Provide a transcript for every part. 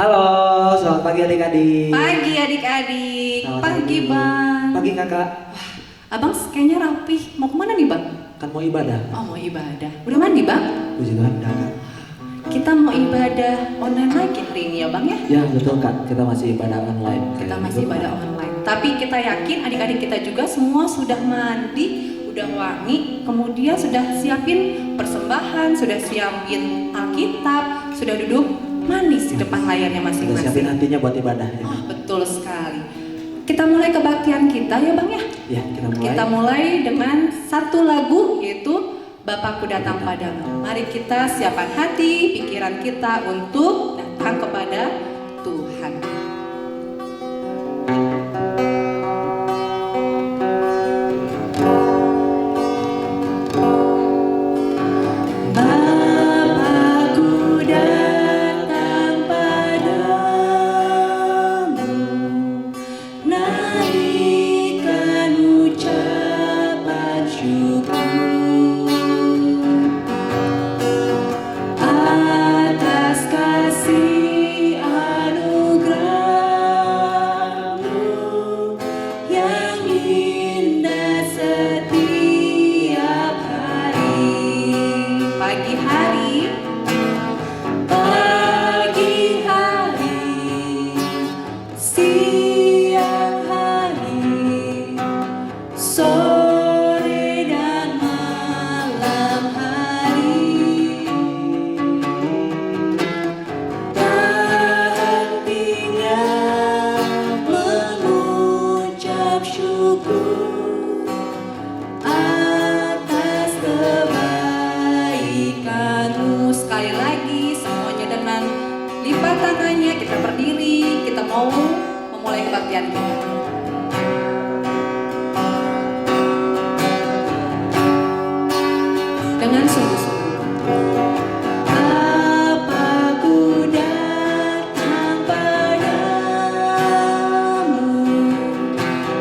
Halo, selamat pagi adik-adik. Pagi adik-adik, Selamat pagi bang. Pagi kakak. Abang kayaknya rapih, mau kemana nih bang? Kan mau ibadah. Oh mau ibadah, udah mandi bang? Puji Tuhan kakak. Kita mau ibadah online lagi hari ini ya bang ya? Ya betul kak, kita masih ibadah online. Kita masih ibadah online, tapi kita yakin adik-adik kita juga semua sudah mandi, udah wangi, kemudian sudah siapin persembahan, sudah siapin Alkitab, sudah duduk manis di depan layarnya Sudah siapin masing-masing. hatinya buat ibadah. Ya. Oh, betul sekali. Kita mulai kebaktian kita ya bang ya? Ya kita mulai. Kita mulai dengan satu lagu yaitu Bapakku datang padamu. Mari kita siapkan hati, pikiran kita untuk datang kepada Tuhan. Bapakku datang padamu, naikkan ucapan syukur atas kasih anugerah-Mu yang indah setiap hari. Pagi hari, pagi hari, siang hari, sore dan malam hari, tak hentinya mengucap syukur atas kebaikan-Mu. Sekali lagi semuanya dengan lipat tangannya, kita berdiri, kita mau memulai kebaktian kita. Dengan sungguh-sungguh. Bapakku datang padamu,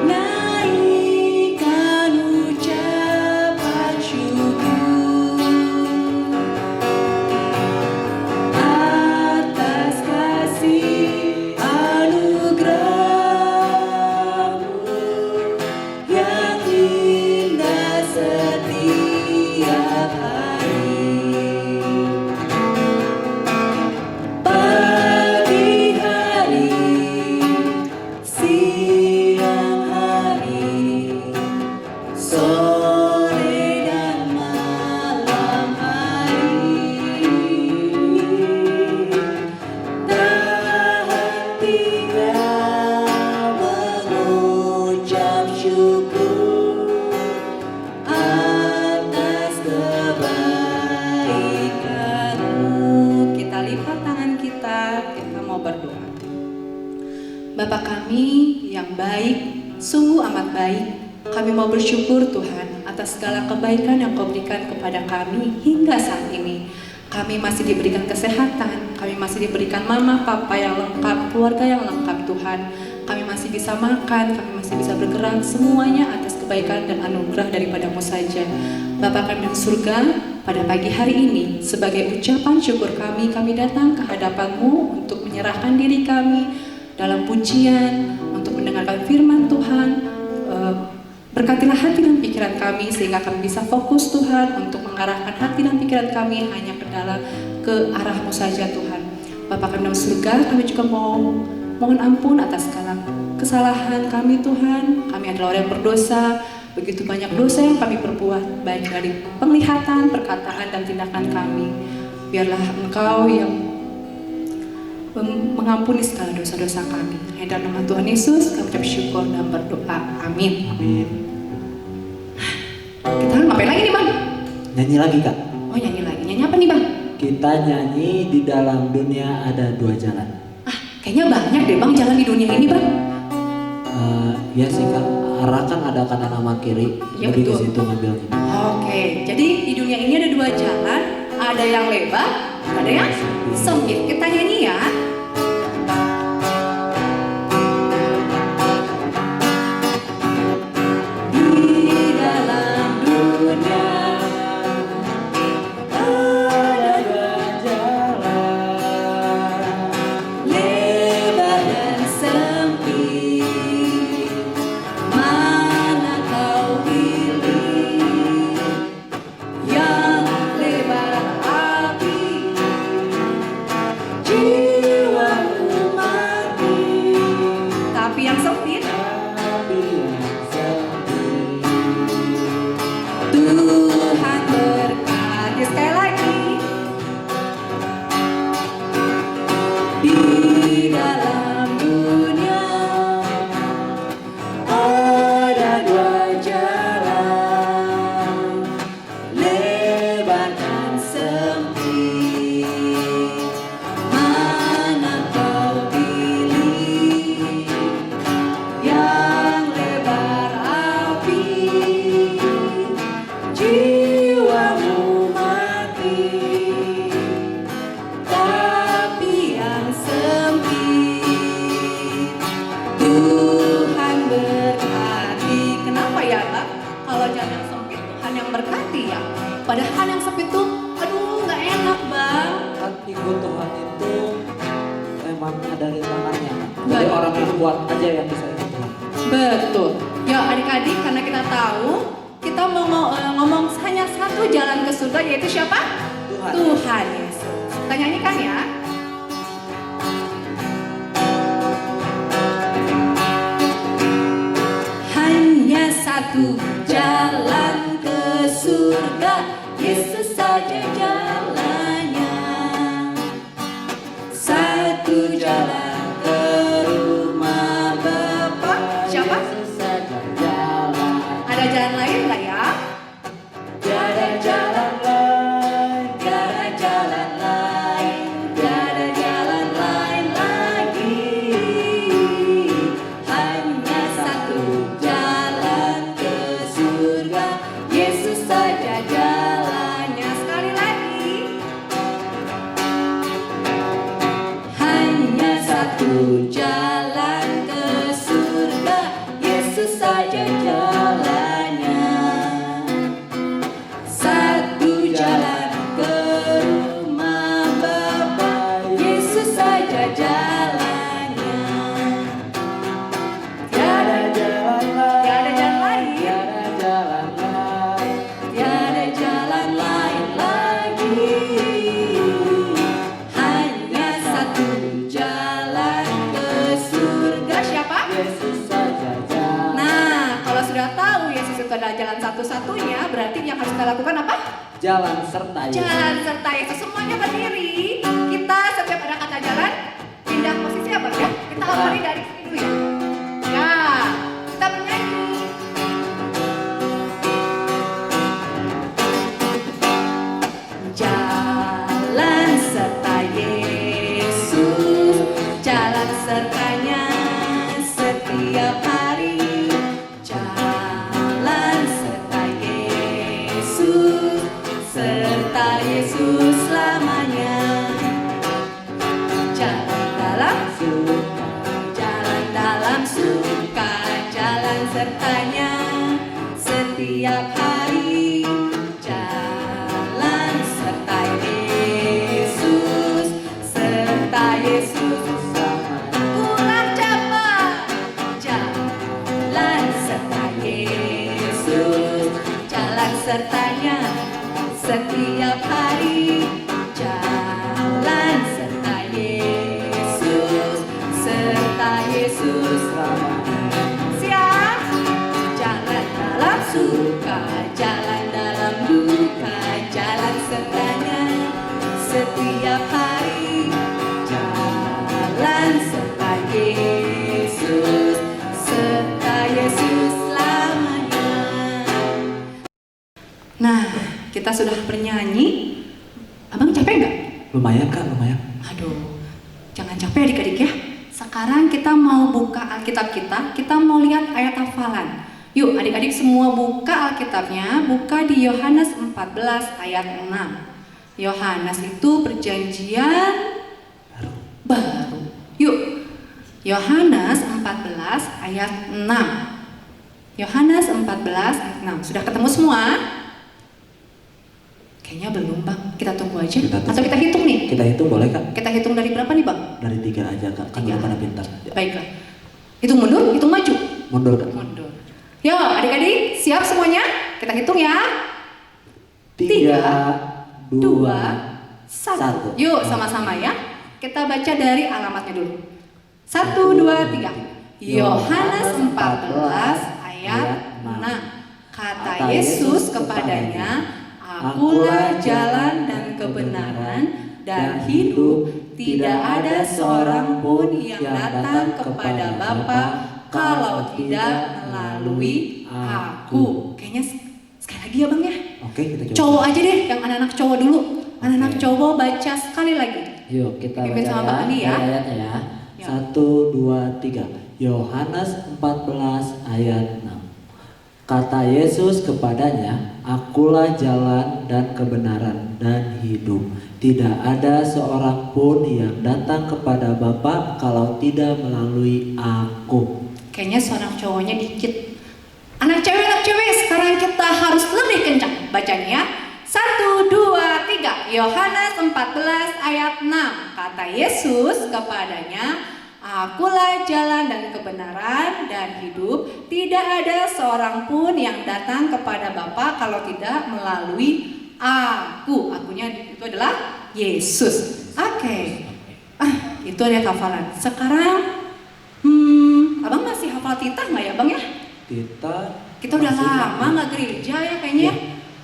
naikkan ucapan syukur atas kasih anugerah-Mu yang indah setiap hari. Pagi hari, siang hari, sore dan malam hari, tak hentinya mengucap syukur atas kebaikan-Mu. Kita lipat tangan kita mau berdoa. Bapa kami yang baik, sungguh amat baik, kami mau bersyukur Tuhan atas segala kebaikan yang Kau berikan kepada kami hingga saat ini. Kami masih diberikan kesehatan, kami masih diberikan mama, papa yang lengkap, keluarga yang lengkap Tuhan. Kami masih bisa makan, kami masih bisa bergerak, semuanya atas kebaikan dan anugerah daripada-Mu saja. Bapa kami di surga, pada pagi hari ini, sebagai ucapan syukur kami datang ke hadapan-Mu untuk menyerahkan diri kami dalam pujian, untuk mendengarkan firman Tuhan. Berkatilah hati dan pikiran kami sehingga kami bisa fokus Tuhan untuk mengarahkan hati dan pikiran kami hanya ke arah-Mu saja Tuhan. Bapa kami dalam surga, kami juga mau mohon ampun atas segala kesalahan kami Tuhan. Kami adalah orang yang berdosa, begitu banyak dosa yang kami perbuat, baik dari penglihatan, perkataan, dan tindakan kami. Biarlah Engkau yang mengampuni segala dosa-dosa kami. Hanya dalam nama Tuhan Yesus kami ucap syukur dan berdoa. Amin. Amin. Kita ngapain lagi nih bang? Nyanyi lagi kak. Oh nyanyi lagi. Nyanyi apa nih bang? Kita nyanyi di dalam dunia ada dua jalan. Kayaknya banyak deh bang jalan di dunia ini bang. Ya sih kak, arah kan ada kanan sama kiri, Ya, lebih ke betul. situ ngambilnya. Oke, jadi di dunia ini ada dua jalan, ada yang lebar, ada yang sempit. Kita nyanyi ya. Di jiwamu mati. Tapi yang sempit, Tuhan berkati. Sekali lagi, di dalam dunia ada dua jalan, lebar dan sempit. Mana kau pilih? Yang lebar api, jiwamu mati. Tapi yang sempit, Tuhan berkati. Kenapa ya, Bang? Kalau jalan yang sempit Tuhan yang berkati ya. Padahal yang sempit tuh, aduh nggak enak, Bang. Kan ikut Tuhan itu memang ada di tangannya. Jadi Baik. orang yang kuat aja yang bisa ikut Tuhan. Betul. Ya adik-adik, karena kita tahu kita mau ngomong hanya satu jalan ke surga, yaitu siapa? Tuhan. Tuhan Yesus. Kita nyanyikan ya. Hanya satu jalan ke surga, Yesus saja jalannya. Satu jalan ke rumah Bapa. Siapa? Ada jalan lain nggak ya? Tiada jalan lain, tiada jalan lain, tiada jalan lain lagi. Hanya satu jalan ke surga, Yesus saja jalannya. Sekali lagi. Hanya satu jalan ke surga, Yesus saja jalannya. Satu jalan ke rumah Bapa, Yesus saja jalannya. Tiada jalan lain, tiada jalan lain, tiada jalan lain lagi. Hanya satu jalan ke surga. Siapa? Nah, kalau sudah tahu Yesus itu adalah jalan satu-satunya, berarti yang harus kita lakukan apa? Jalan serta Yesus. Jalan serta Yesus. Semuanya berdiri. Kita setiap ada kata jalan, pindah posisi apa ya? Kita awali dari sini dulu ya. Ya, kita bernyanyi. Jalan serta Yesus, jalan sertanya setiap hari. Jalan serta Yesus, serta Yesus selamanya. Jalan dalam suka, jalan dalam suka, jalan sertanya setiap hari. Jalan serta Yesus, serta Yesus kurang cepat. Jalan serta Yesus, jalan sertanya setiap hari. Jalan serta Yesus, serta Yesus. Siap. Jalan dalam suka, jalan dalam duka, jalan sertanya setiap hari. Jalan serta Yesus, serta Yesus selamanya. Nah, kita sudah bernyanyi. Abang capek nggak? Lumayan Kak, lumayan. Aduh, jangan capek adik-adik ya. Sekarang kita mau buka Alkitab kita mau lihat ayat hafalan. Yuk adik-adik semua buka Alkitabnya, buka di Yohanes 14 ayat 6. Yohanes itu perjanjian baru. Yuk, Yohanes 14 ayat 6. Yohanes 14 ayat 6. Sudah ketemu semua? Kayaknya belum Bang, kita tunggu aja. Atau kita hitung nih? Kita hitung boleh Kak? Kita hitung dari berapa nih Bang? Dari 3 aja Kak, kan 3. udah pada pintar. Baiklah. Hitung mundur, hitung maju. Mundur Kak. Mundur. Yuk adik-adik, siap semuanya? Kita hitung ya. 3, 2, 1. Yuk sama-sama ya. kita baca dari alamatnya dulu. 1, 2, 3. Yohanes 14 ayat 6. Kata Yesus kepadanya, "Akulah jalan dan kebenaran dan hidup. Tidak ada seorang pun yang datang kepada Bapa kalau tidak melalui Aku." Kayaknya sekali lagi ya Bang ya. Oke, kita coba. Cowok aja deh, yang anak-anak cowok dulu. Anak-anak cowok baca sekali lagi. Yuk kita Dipimpin baca sama Bang Andi ya. ayatnya ya. Ya. 1, 2, 3. Yohanes 14 ayat 6. Kata Yesus kepadanya, "Akulah jalan dan kebenaran dan hidup. Tidak ada seorang pun yang datang kepada Bapa kalau tidak melalui Aku." Kayaknya seorang cowoknya dikit. Anak cewek, sekarang kita harus lebih kencang bacanya. 1, 2, 3. Yohanes 14 ayat 6. Kata Yesus kepadanya, "Akulah jalan dan kebenaran dan hidup. Tidak ada seorang pun yang datang kepada Bapa kalau tidak melalui Aku." Akunya itu adalah Yesus. Oke. Itu ada hafalan. Sekarang Abang masih hafal titah nggak ya Bang ya? Kita udah lama nggak gereja ya kayaknya.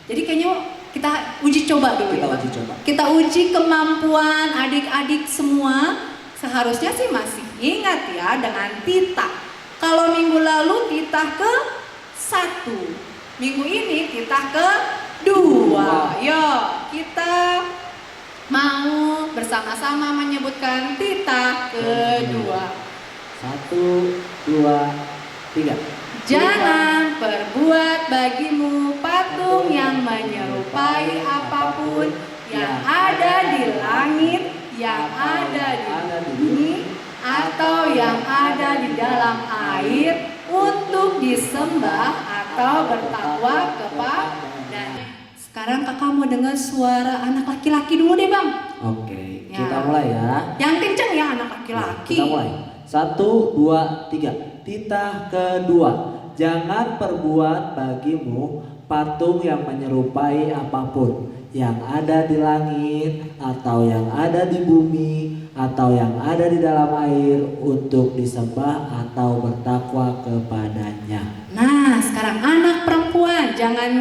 Jadi kayaknya kita uji coba dulu. Kita uji kemampuan adik-adik semua. Seharusnya sih masih ingat ya dengan titah. Kalau minggu lalu titah ke 1, minggu ini titah ke 2. Yuk kita mau bersama-sama menyebutkan titah kedua. 1, 2, 3. Jangan perbuat bagimu patung yang menyerupai apapun yang ada di langit, yang ada di bumi, atau yang ada di dalam air untuk disembah atau bertakwa kepadanya. Sekarang kakak mau dengar suara anak laki-laki dulu deh Bang. Oke, Ya. kita mulai ya. Yang kenceng ya anak laki-laki. Kita mulai. 1, 2, 3. Titah kedua. Jangan perbuat bagimu patung yang menyerupai apapun yang ada di langit atau yang ada di bumi atau yang ada di dalam air untuk disembah atau bertakwa kepadanya. Nah, sekarang anak perempuan jangan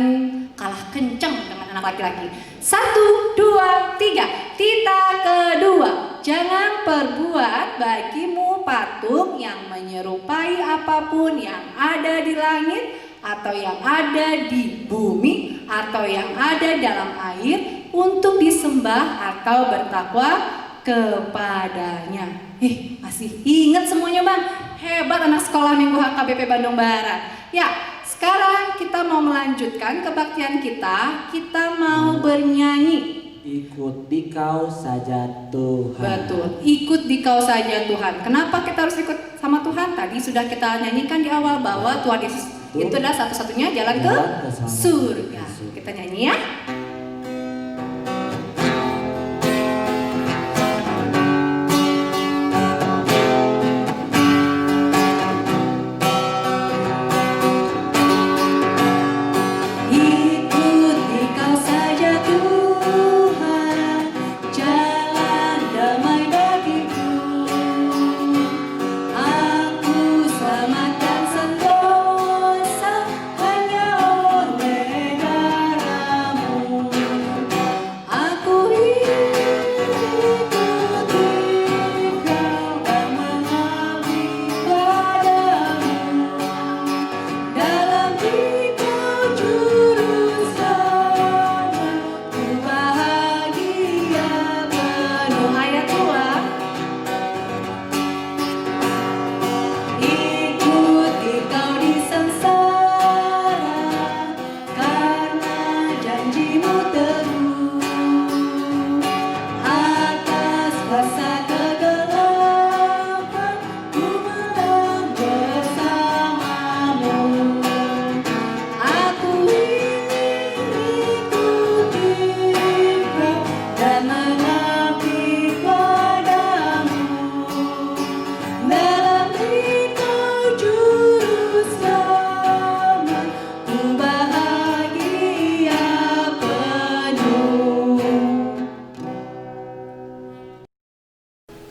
kalah kenceng dengan anak laki-laki. 1, 2, 3. Titah kedua. Jangan perbuat bagimu patung yang menyerupai apapun yang ada di langit atau yang ada di bumi atau yang ada dalam air untuk disembah atau bertakwa kepadanya. Masih ingat semuanya Bang? Hebat anak sekolah minggu HKBP Bandung Barat. Ya, sekarang kita mau melanjutkan kebaktian kita. Kita mau bernyanyi. Ikut di Kau saja Tuhan. Betul, ikut di Kau saja Tuhan. Kenapa kita harus ikut sama Tuhan? Tadi sudah kita nyanyikan di awal bahwa Tuhan Yesus itu adalah satu-satunya jalan ke surga. Kita nyanyi ya.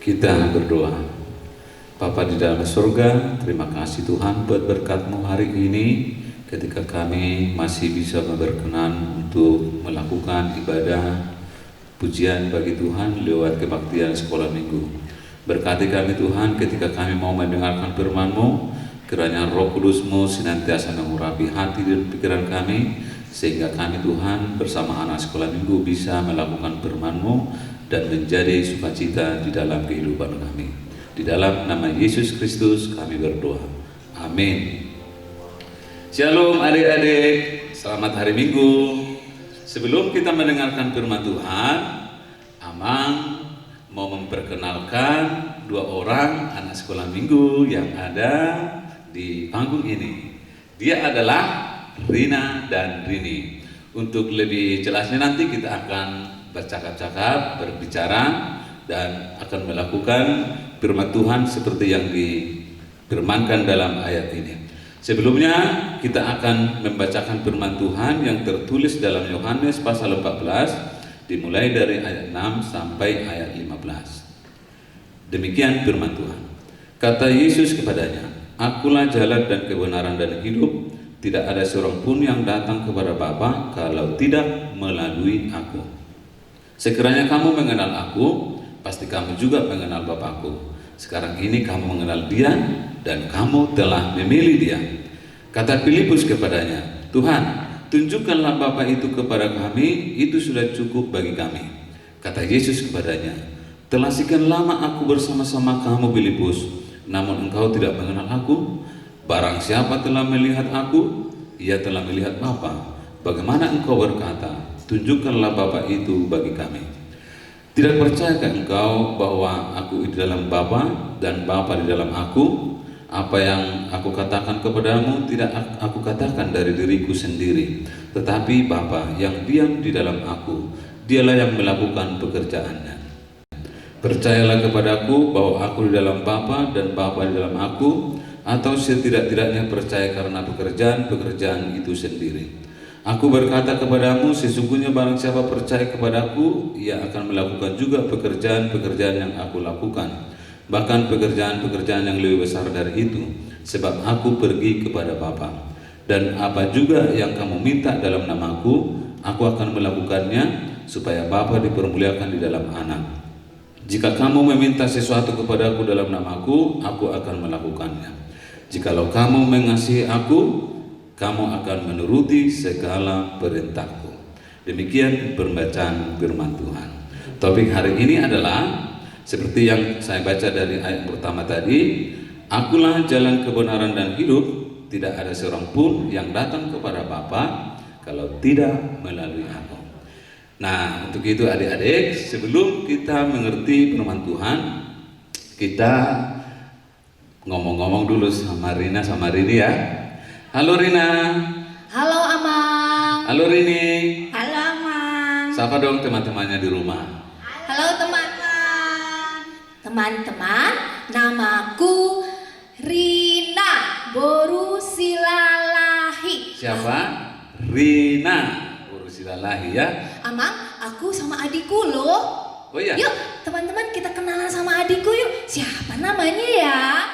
Kita berdoa. Bapa di dalam surga, terima kasih Tuhan buat berkat-Mu hari ini ketika kami masih bisa berkenan untuk melakukan ibadah pujian bagi Tuhan lewat kebaktian sekolah minggu. Berkati kami Tuhan ketika kami mau mendengarkan firman-Mu, kiranya Roh Kudus-Mu senantiasa mengurapi hati dan pikiran kami, sehingga kami Tuhan bersama anak sekolah minggu bisa melakukan firman-Mu dan menjadi sukacita di dalam kehidupan kami. Di dalam nama Yesus Kristus kami berdoa. Amin. Shalom adik-adik, selamat hari Minggu. Sebelum kita mendengarkan firman Tuhan, Amang mau memperkenalkan dua orang anak sekolah minggu yang ada di panggung ini. Dia adalah Rina dan Rini. Untuk lebih jelasnya nanti kita akan bercakap-cakap, berbicara, dan akan melakukan firman Tuhan seperti yang difirmankan dalam ayat ini. Sebelumnya kita akan membacakan firman Tuhan yang tertulis dalam Yohanes pasal 14, dimulai dari ayat 6 sampai ayat 15. Demikian firman Tuhan. Kata Yesus kepadanya, "Akulah jalan dan kebenaran dan hidup. Tidak ada seorang pun yang datang kepada Bapa kalau tidak melalui Aku. Sekiranya kamu mengenal Aku, pasti kamu juga mengenal Bapakku. Sekarang ini kamu mengenal Dia dan kamu telah memilih Dia." Kata Filipus kepadanya, "Tuhan, tunjukkanlah Bapa itu kepada kami, itu sudah cukup bagi kami." Kata Yesus kepadanya, "Telah sekian lama Aku bersama-sama kamu, Filipus, namun engkau tidak mengenal Aku? Barang siapa telah melihat Aku, ia telah melihat Bapa. Bagaimana engkau berkata, tunjukkanlah Bapa itu bagi kami? Tidak percayakah engkau bahwa Aku di dalam Bapa dan Bapa di dalam Aku? Apa yang Aku katakan kepadamu tidak Aku katakan dari diriku sendiri, tetapi Bapa yang diam di dalam Aku, Dialah yang melakukan pekerjaannya. Percayalah kepadaku bahwa Aku di dalam Bapa dan Bapa di dalam Aku, atau setidak-tidaknya percaya karena pekerjaan-pekerjaan itu sendiri. Aku berkata kepadamu, sesungguhnya barang siapa percaya kepadaku, ia akan melakukan juga pekerjaan-pekerjaan yang Aku lakukan, bahkan pekerjaan-pekerjaan yang lebih besar dari itu, sebab Aku pergi kepada Bapa. Dan apa juga yang kamu minta dalam namaku, Aku akan melakukannya, supaya Bapa dipermuliakan di dalam Anak. Jika kamu meminta sesuatu kepadaku dalam namaku, Aku akan melakukannya. Jikalau kamu mengasihi Aku, kamu akan menuruti segala perintahku." Demikian pembacaan firman Tuhan. Topik hari ini adalah seperti yang saya baca dari ayat pertama tadi, "Akulah jalan kebenaran dan hidup, tidak ada seorang pun yang datang kepada Bapa kalau tidak melalui Aku." Nah, untuk itu adik-adik, sebelum kita mengerti firman Tuhan, kita ngomong-ngomong dulu sama Rina sama Rini ya. Halo Rina. Halo Amang. Halo Rini. Halo Amang. Sapa dong teman-temannya di rumah. Halo teman-teman. Teman-teman, namaku Rina Borusilalahi. Siapa? Rina Borusilalahi ya. Amang, aku sama adikku loh. Oh iya. Yuk, teman-teman kita kenalan sama adikku yuk. Siapa namanya ya?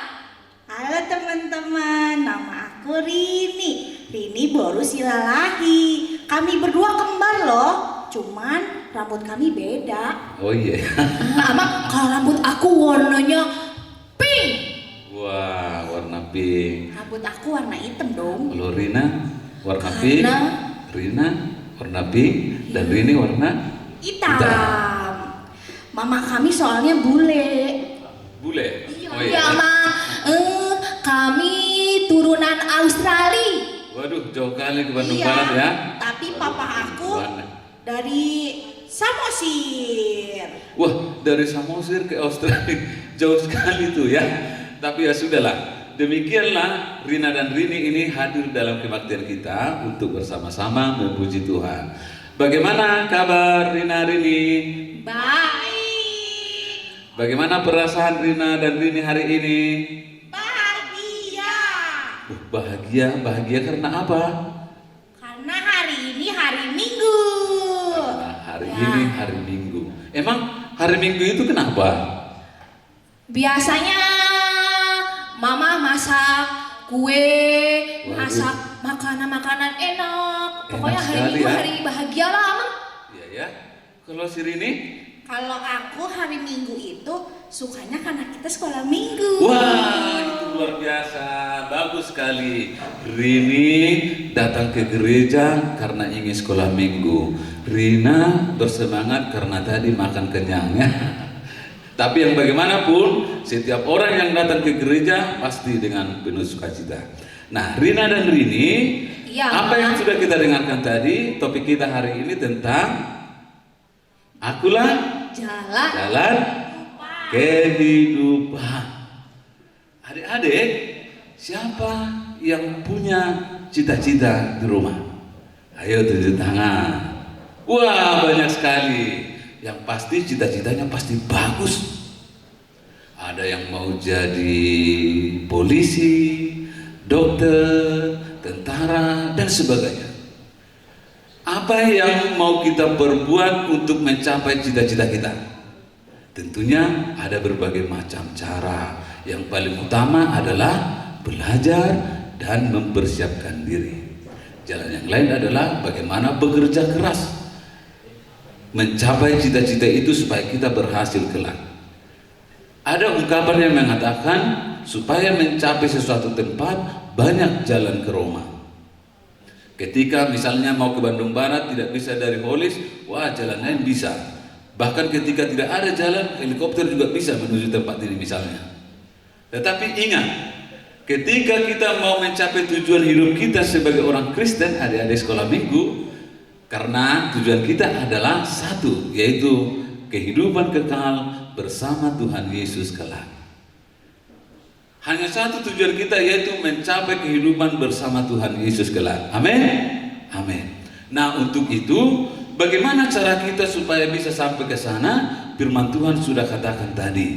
Halo teman-teman, nama aku Rini Borusilalahi. Kami berdua kembar loh, cuman rambut kami beda. Oh iya. Amang, kalau rambut aku warnanya pink. Wah, warna pink. Rambut aku warna hitam dong. Kalau Rina warna pink, Rina warna pink, dan Rini warna hitam. Mama kami soalnya bule. Bule. Oh Iya, Mama. Kami turunan Australia. Waduh, jauh kali ke Bandung Iya, Barat ya. tapi papa aku Mana? dari Samosir. Wah, dari Samosir ke Australia jauh sekali tuh ya. Tapi ya sudahlah. Demikianlah Rina dan Rini ini hadir dalam kebaktian kita untuk bersama-sama memuji Tuhan. Bagaimana kabar Rina Rini? Baik. Bagaimana perasaan Rina dan Rini hari ini? Bahagia. Bahagia karena apa? Karena hari ini hari Minggu. Karena hari ini hari Minggu. Emang hari Minggu itu kenapa? Biasanya mama masak kue, Waduh. masak makanan-makanan enak. Pokoknya Enak hari sekali Minggu ya. hari bahagia lah, Mama. Iya ya. Kalau si Rini? Kalau aku hari Minggu itu sukanya karena kita sekolah Minggu. Wah, itu luar biasa, bagus sekali. Rini datang ke gereja karena ingin sekolah minggu. Rina bersemangat karena tadi makan kenyang ya. Tapi yang bagaimanapun, setiap orang yang datang ke gereja pasti dengan penuh sukacita. Nah, Rina dan Rini, Iya, apa Mama. yang sudah kita dengarkan tadi, topik kita hari ini tentang akulah jalan kehidupan. Adik-adik, siapa yang punya cita-cita di rumah? Ayo tunjuk tangan. Wah, banyak sekali. Yang pasti cita-citanya pasti bagus. Ada yang mau jadi polisi, dokter, tentara, dan sebagainya. Apa yang mau kita perbuat untuk mencapai cita-cita kita? Tentunya ada berbagai macam cara. Yang paling utama adalah belajar dan mempersiapkan diri. Jalan yang lain adalah bagaimana bekerja keras mencapai cita-cita itu supaya kita berhasil kelak. Ada ungkapan yang mengatakan supaya mencapai sesuatu tempat banyak jalan ke Roma. Ketika misalnya mau ke Bandung Barat tidak bisa dari Holis, wah jalan lain bisa. Bahkan ketika tidak ada jalan, helikopter juga bisa menuju tempat ini misalnya. Tetapi ingat, ketika kita mau mencapai tujuan hidup kita sebagai orang Kristen, adik-adik sekolah minggu, karena tujuan kita adalah satu, yaitu kehidupan kekal bersama Tuhan Yesus kelak. Hanya satu tujuan kita, yaitu mencapai kehidupan bersama Tuhan Yesus kelak. Amin. Amin. Nah, untuk itu bagaimana cara kita supaya bisa sampai ke sana? Firman Tuhan sudah katakan tadi.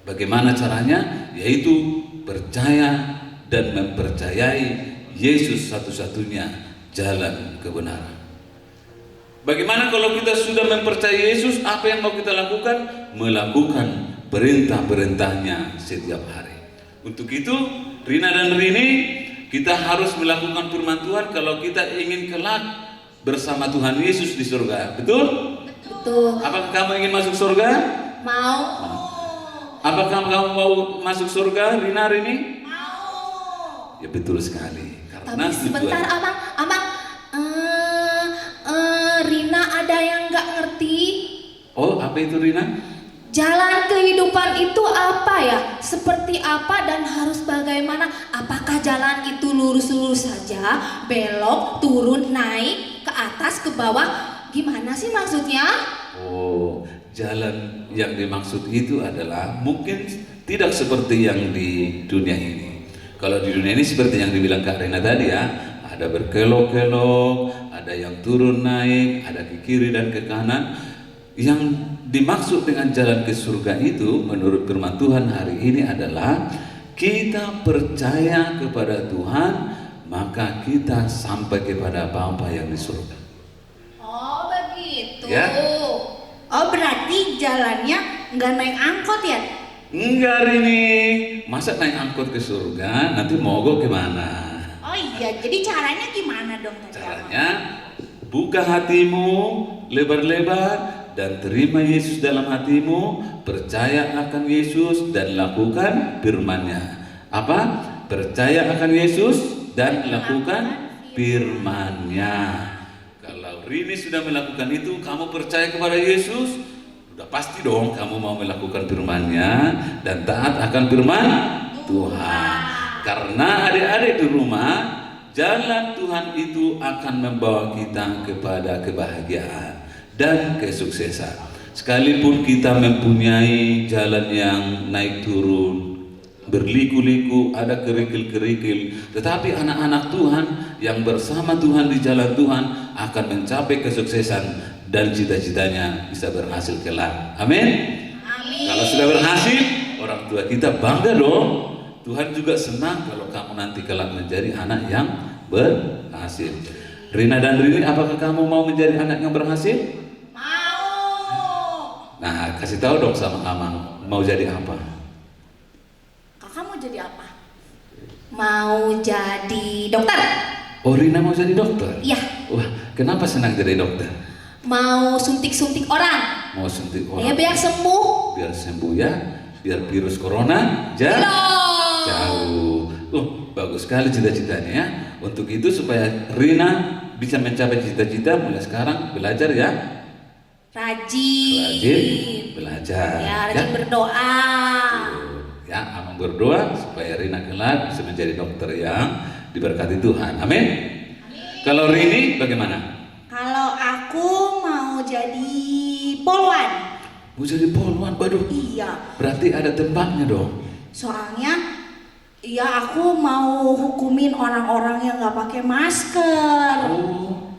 Bagaimana caranya? Yaitu percaya dan mempercayai Yesus satu-satunya jalan kebenaran. Bagaimana kalau kita sudah mempercayai Yesus? Apa yang mau kita lakukan? Melakukan perintah-perintahnya setiap hari. Untuk itu, Rina dan Rini, kita harus melakukan firman Tuhan kalau kita ingin kelak bersama Tuhan Yesus di surga. Betul? Betul. Apakah kamu ingin masuk surga? Mau. Apakah kamu mau masuk surga, Rina, Rini? Mau. Ya betul sekali. Karena Tapi sebentar, tujuan- Amang. Rina ada yang nggak ngerti. Oh, apa itu Rina? Jalan kehidupan itu apa ya? Seperti apa dan harus bagaimana? Apakah jalan itu lurus-lurus saja, belok, turun, naik, ke atas, ke bawah? Gimana sih maksudnya? Oh, jalan yang dimaksud itu adalah mungkin tidak seperti yang di dunia ini. Kalau di dunia ini seperti yang dibilang Kak Rena tadi ya, ada berkelok-kelok, ada yang turun naik, ada ke kiri dan ke kanan. Yang dimaksud dengan jalan ke surga itu menurut firman Tuhan hari ini adalah kita percaya kepada Tuhan, maka kita sampai kepada Bapa yang di surga. Oh begitu. Ya. Oh berarti jalannya nggak naik angkot ya? Enggak Rini, masa naik angkot ke surga, nanti mogok gimana? Oh iya, jadi caranya gimana dong tadi? Caranya buka hatimu lebar-lebar dan terima Yesus dalam hatimu, percaya akan Yesus dan lakukan firman-Nya. Apa? Percaya akan Yesus dan lakukan firman-Nya. Kalau Rini sudah melakukan itu, kamu percaya kepada Yesus, udah pasti dong kamu mau melakukan firman-Nya dan taat akan firman Tuhan. Karena adik-adik di rumah, jalan Tuhan itu akan membawa kita kepada kebahagiaan dan kesuksesan. Sekalipun kita mempunyai jalan yang naik turun, berliku-liku, ada kerikil-kerikil, tetapi anak-anak Tuhan yang bersama Tuhan di jalan Tuhan akan mencapai kesuksesan dan cita-citanya bisa berhasil kelak. Amin. Amin. Kalau sudah berhasil, orang tua kita bangga dong. Tuhan juga senang kalau kamu nanti kelak menjadi anak yang berhasil. Rina dan Rini, apakah kamu mau menjadi anak yang berhasil? Mau. Nah, kasih tahu dong sama Amang, mau jadi apa? Kakak mau jadi apa? Mau jadi dokter. Oh, Rina mau jadi dokter? Iya. Wah, kenapa senang jadi dokter? Mau suntik-suntik orang. Mau suntik Ya orang biar sembuh. biar sembuh ya, biar virus corona jauh. Bagus sekali cita-citanya ya. Untuk itu supaya Rina bisa mencapai cita-cita, mulai sekarang belajar ya. Rajin belajar. Ya, rajin berdoa. Ya, Amang berdoa supaya Rina kelak bisa menjadi dokter yang diberkati Tuhan. Amin. Kalau Rini bagaimana? Kalau aku mau jadi polwan. Mau jadi polwan, waduh. Iya. Berarti ada tempatnya dong. Soalnya ya aku mau hukumin orang-orang yang nggak pakai masker. Oh,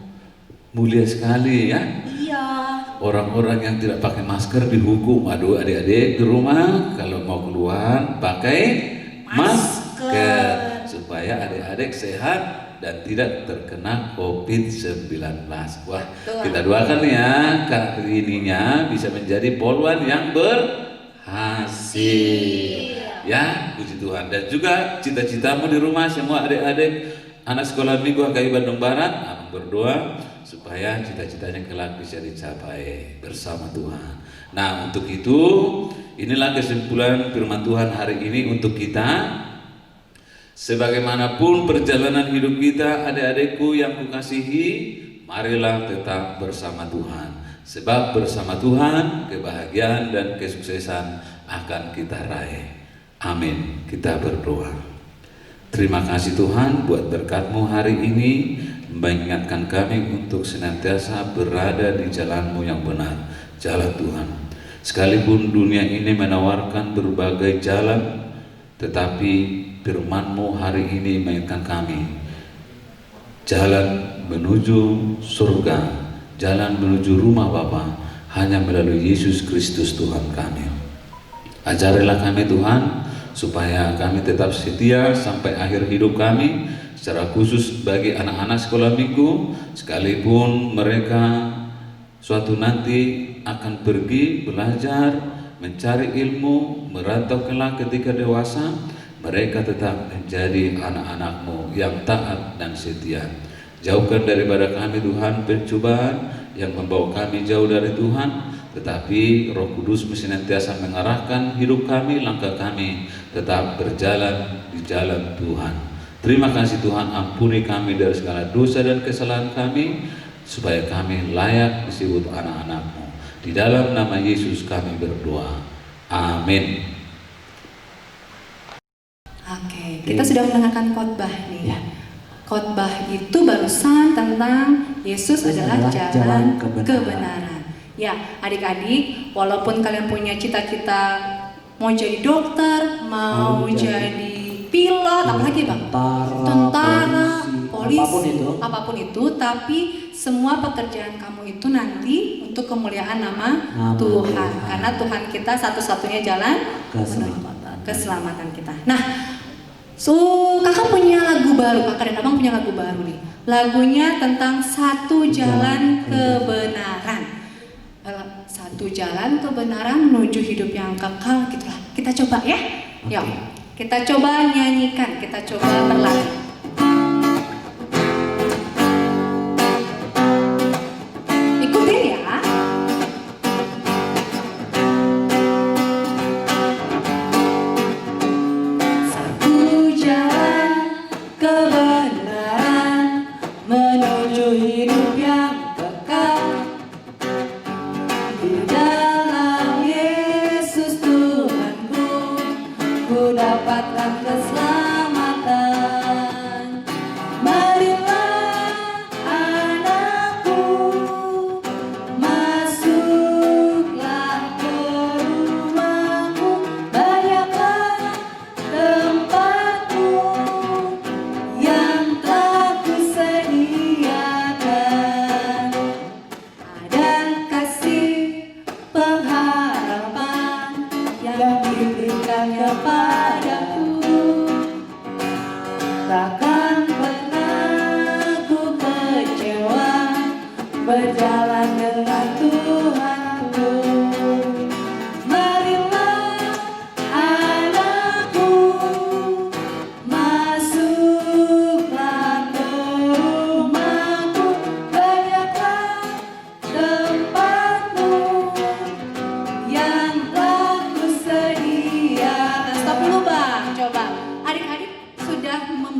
mulia sekali ya. Iya. Orang-orang yang tidak pakai masker dihukum. Aduh, adik-adik di rumah kalau mau keluar pakai masker supaya adik-adik sehat dan tidak terkena COVID-19. Wah, kita doakan ya Kak Rininya bisa menjadi polwan yang berhasil. Ya, puji Tuhan. Dan juga cita-citamu di rumah semua adik-adik anak sekolah minggu HKI Bandung Barat, Abang berdoa supaya cita-citanya kelak bisa dicapai bersama Tuhan. Nah, untuk itu inilah kesimpulan firman Tuhan hari ini untuk kita. Sebagaimanapun perjalanan hidup kita, adik-adikku yang kukasihi, marilah tetap bersama Tuhan. Sebab bersama Tuhan, kebahagiaan dan kesuksesan akan kita raih. Amin. Kita berdoa. Terima kasih Tuhan buat berkat-Mu hari ini, mengingatkan kami untuk senantiasa berada di jalan-Mu yang benar, jalan Tuhan. Sekalipun dunia ini menawarkan berbagai jalan, tetapi firman-Mu hari ini mengingatkan kami jalan menuju surga, jalan menuju rumah Bapa hanya melalui Yesus Kristus Tuhan kami. Ajarilah kami Tuhan supaya kami tetap setia sampai akhir hidup kami, secara khusus bagi anak-anak sekolah minggu, sekalipun mereka suatu nanti akan pergi belajar, mencari ilmu, merantau kelak ketika dewasa, mereka tetap menjadi anak-anak-Mu yang taat dan setia. Jauhkan daripada kami Tuhan pencobaan yang membawa kami jauh dari Tuhan, tetapi Roh Kudus senantiasa mengarahkan hidup kami, langkah kami tetap berjalan di jalan Tuhan. Terima kasih Tuhan, ampuni kami dari segala dosa dan kesalahan kami, supaya kami layak disebut anak-anak-Mu. Di dalam nama Yesus kami berdoa. Amin. Oke, kita sudah mendengarkan khotbah nih. Khotbah itu barusan tentang Yesus adalah jalan kebenaran. Ya, adik-adik, walaupun kalian punya cita-cita mau jadi dokter, mau jadi pilot, apalagi Bang? Tentara, polisi, apapun itu, tapi semua pekerjaan kamu itu nanti untuk kemuliaan nama Tuhan. Karena Tuhan kita satu-satunya jalan keselamatan kita. Nah, kakak punya lagu baru, kakak dan abang punya lagu baru nih. Lagunya tentang satu jalan kebenaran. Satu jalan kebenaran menuju hidup yang kekal gitulah. Kita coba ya. Yuk, kita coba nyanyikan, kita coba berlatih. Ikutin ya. Satu jalan kebenaran menuju hidup yang kekal. Di dalam Yesus Tuhanku, ku dapatkan keselamatan. Marilah anakku, masuklah ke rumahku, banyaklah tempatku yang telah kusediakan. Ada kasih pengharapan yang diberikan kepadaku. Takkan pernah ku kecewa berjalan dengan Tuhanku.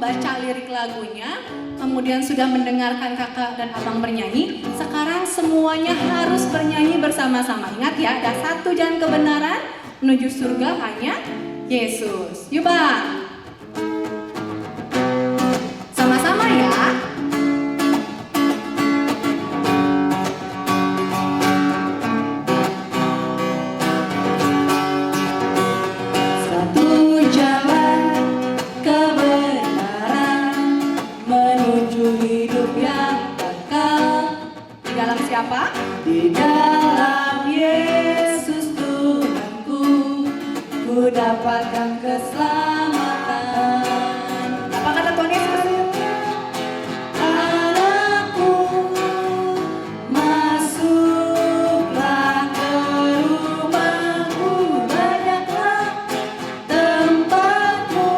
membaca lirik lagunya, kemudian sudah mendengarkan kakak dan abang bernyanyi. Sekarang semuanya harus bernyanyi bersama-sama. Ingat ya, ada satu jalan kebenaran menuju surga, hanya Yesus. Yuk bang, sama-sama ya. Satu jalan kebenaran menuju hidup yang kekal. Di dalam siapa? Di dalam Yesus Tuhanku, ku dapatkan keselamatan. Apa kata Tuhan Yesus? Anakku, masuklah ke rumahku, banyaklah tempatmu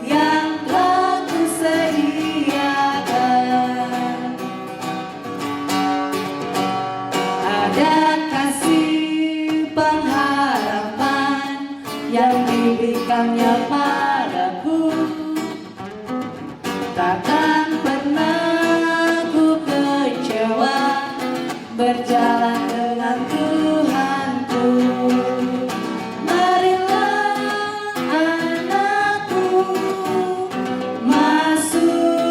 yang telah kusediakan. Ada kasih pengharapan yang diberikannya padaku, takkan pernah ku kecewa berjalan dengan Tuhanku. Marilah anakku, masuklah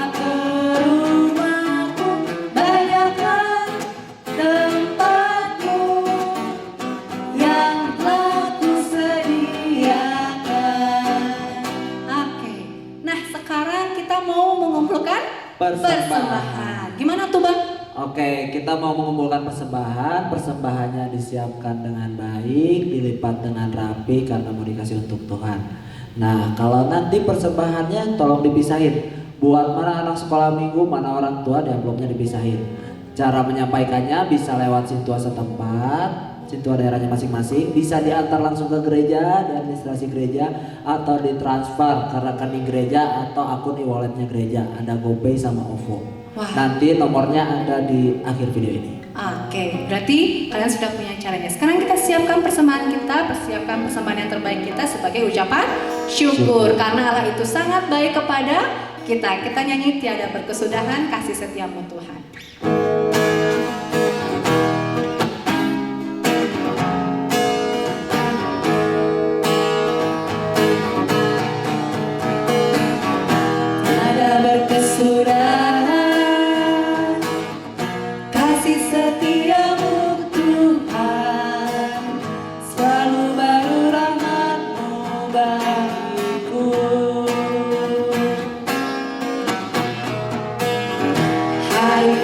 ke rumahku, banyaklah tempatmu yang telah kusediakan. Oke. Nah, sekarang kita mau mengumpulkan Persembahan. Gimana tuh bang? Oke, kita mau mengumpulkan persembahan. Persembahannya disiapkan dengan baik, dilipat dengan rapi karena mau dikasih untuk Tuhan. Nah, kalau nanti persembahannya tolong dipisahin. Buat mana anak sekolah minggu, mana orang tua, di amplopnya dipisahin. Cara menyampaikannya bisa lewat sintua setempat, sintua daerahnya masing-masing, bisa diantar langsung ke gereja, di administrasi gereja, atau ditransfer ke rekening gereja atau akun e-walletnya gereja. Ada GoPay sama OVO. Wah. Nanti nomornya ada di akhir video ini. Oke, berarti kalian sudah punya caranya. Sekarang kita siapkan persembahan kita, persiapkan persembahan yang terbaik kita sebagai ucapan syukur. Karena Allah itu sangat baik kepada kita. Kita nyanyi tiada berkesudahan kasih setiamu Tuhan. Ada berkesudahan kasih setiamu Tuhan, selalu baru rahmat-Mu bagiku. Hari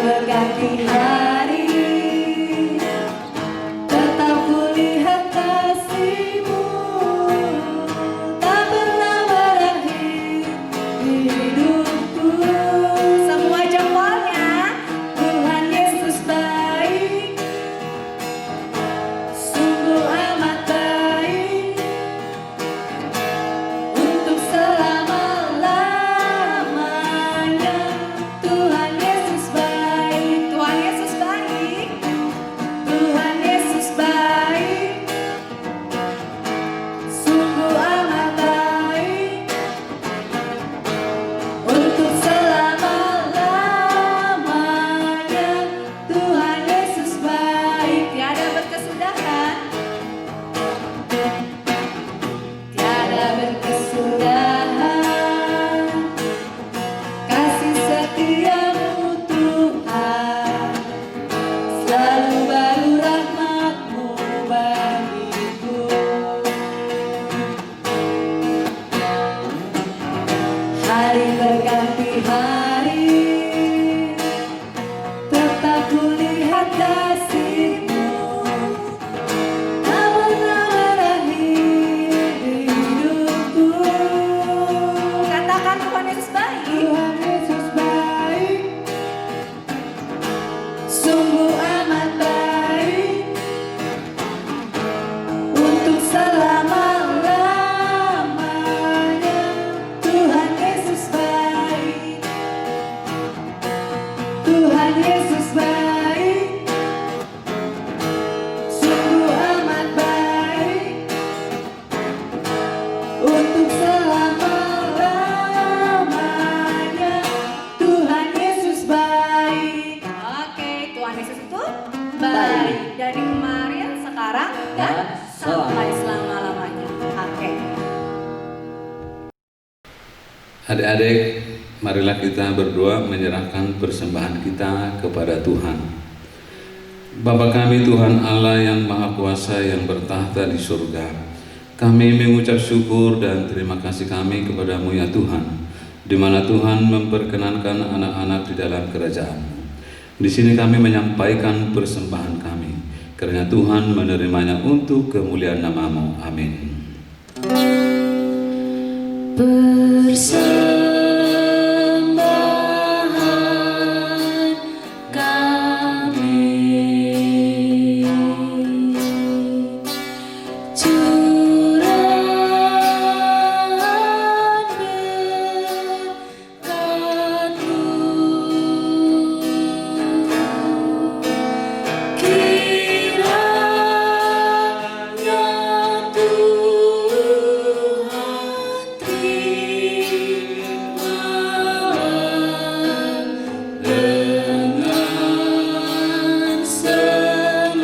Adik-adik, marilah kita berdoa menyerahkan persembahan kita kepada Tuhan. Bapa kami Tuhan Allah yang Maha Kuasa yang bertahta di surga, kami mengucap syukur dan terima kasih kami kepadamu ya Tuhan, di mana Tuhan memperkenankan anak-anak di dalam kerajaan. Di sini kami menyampaikan persembahan kami, karena Tuhan menerimanya untuk kemuliaan nama-Mu. Amin. Persembahan kami curahan berkat-Mu, kiranya Tuhan dengan senang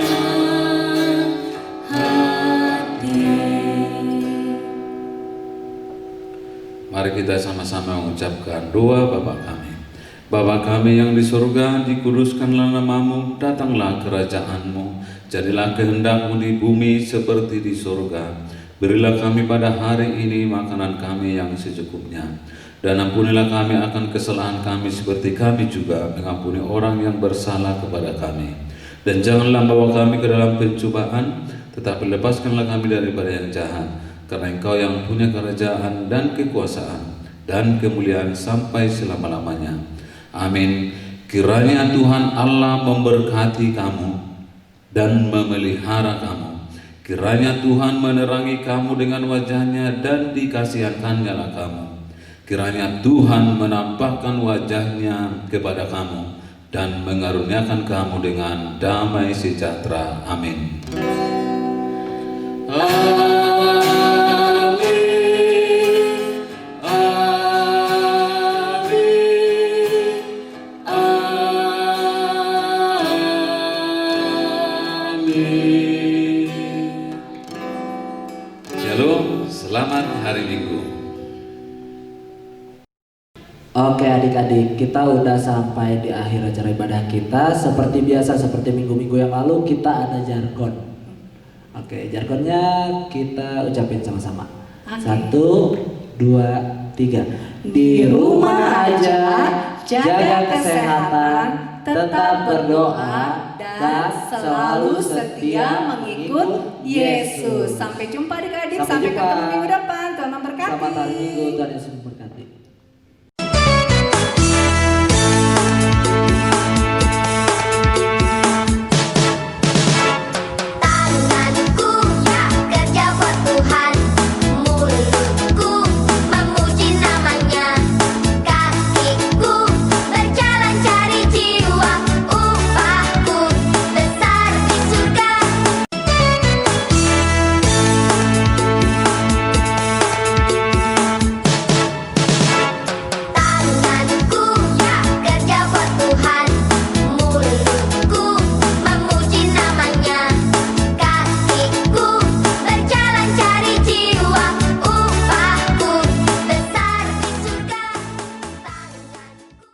hati. Mari kita sama-sama mengucapkan doa Bapa kami. Bapa kami yang di surga, dikuduskanlah nama-Mu, datanglah kerajaan-Mu, jadilah kehendak-Mu di bumi seperti di surga. Berilah kami pada hari ini makanan kami yang secukupnya, dan ampunilah kami akan kesalahan kami seperti kami juga mengampuni orang yang bersalah kepada kami. Dan janganlah bawa kami ke dalam pencobaan, tetapi lepaskanlah kami daripada yang jahat, karena Engkau yang punya kerajaan dan kekuasaan dan kemuliaan sampai selama-lamanya. Amin. Kiranya Tuhan Allah memberkati kamu dan memelihara kamu. Kiranya Tuhan menerangi kamu dengan wajah-Nya dan dikasihankannya kamu. Kiranya Tuhan menampakkan wajah-Nya kepada kamu dan mengaruniakan kamu dengan damai sejahtera. Amin. Shalom, selamat hari Minggu. Oke adik-adik, kita udah sampai di akhir acara ibadah kita. Seperti biasa, seperti minggu-minggu yang lalu, kita ada jargon. Oke, jargonnya kita ucapin sama-sama. Oke. 1, 2, 3. Di rumah aja, jaga kesehatan, tetap berdoa, dan selalu setia mengikut Yesus. Sampai jumpa adik-adik, Sampai sampai jumpa. ketemu minggu depan. Tuhan memberkati. Selamat hari Minggu, Tuhan Yesus memberkati.